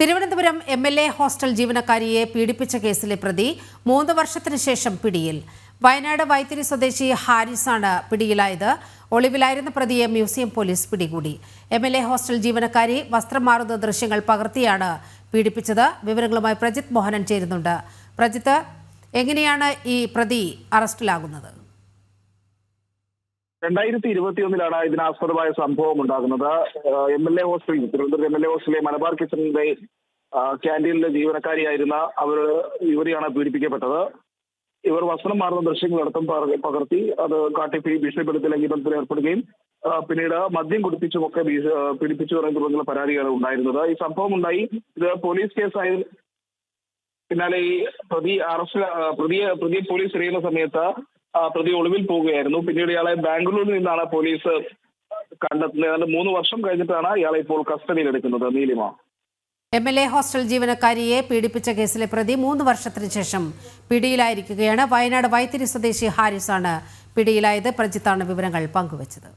Thiruvananthapuram MLA hostel ജീവനക്കാരിയെ പീഡിപ്പിച്ച കേസിലെ പ്രതി 3 വർഷത്തിന് ശേഷം പിടിയിൽ. വയനാട് വൈത്തിരി സ്വദേശി ഹാരിസാണ് പിടിയിലായത്. ഒളിവിലായിരുന്ന പ്രതിയെ മ്യൂസിയം പോലീസ് പിടികൂടി. MLA ഹോസ്റ്റൽ ജീവനക്കാരി വസ്ത്രം മാറുന്ന ദൃശ്യങ്ങൾ പകർത്തിയാണ് പീഡിപ്പിച്ചത്. വിവരങ്ങളുമായി പ്രജിത്ത് മോഹനൻ ചേരുന്നുണ്ട്. പ്രജിത്ത്, എങ്ങനെയാണ് ഈ പ്രതി അറസ്റ്റിലാകുന്നത്? 2021 ഇതിനാസ്പദമായ സംഭവം ഉണ്ടാകുന്നത്. MLA ഹോസ്റ്റൽ, തിരുവനന്തപുരം MLA ഹോസ്റ്റലിലെ മലബാർ കിച്ചണിന്റെ ക്യാൻറ്റീനിലെ ജീവനക്കാരിയായിരുന്ന യുവതിയാണ് പീഡിപ്പിക്കപ്പെട്ടത്. ഇവർ വസ്ത്രം മാറുന്ന ദൃശ്യങ്ങളടക്കം പകർത്തി അത് കാട്ടി ഭീഷണിപ്പെടുത്തി ലംഘനത്തിന് ഏർപ്പെടുകയും പിന്നീട് മദ്യം കുടിപ്പിച്ചുമൊക്കെ പീഡിപ്പിച്ചു തുടങ്ങിയ പരാതിയാണ് ഉണ്ടായിരുന്നത്. ഈ സംഭവം ഉണ്ടായി. ഇത് പോലീസ് കേസായി. പിന്നാലെ ഈ പ്രതിയെ പോലീസ് എറിയുന്ന സമയത്ത് പ്രതി ഒളിവിൽ പോവുകയായിരുന്നു. പിന്നീട് ഇയാളെ ബാംഗ്ലൂരിൽ നിന്നാണ് പോലീസ് കണ്ടെത്തുന്നത്. ഏതാണ്ട് 3 വർഷം കഴിഞ്ഞിട്ടാണ് ഇയാളെ ഇപ്പോൾ കസ്റ്റഡിയിൽ എടുക്കുന്നത്. നീലിമ, MLA ഹോസ്റ്റൽ ജീവനക്കാരിയെ പീഡിപ്പിച്ച കേസിലെ പ്രതി 3 വർഷത്തിന് ശേഷം പിടിയിലായിരിക്കുകയാണ്. വയനാട് വൈത്തിരി സ്വദേശി ഹാരിസാണ് പിടിയിലായത്. പ്രജിത്താണ് വിവരങ്ങൾ പങ്കുവച്ചത്.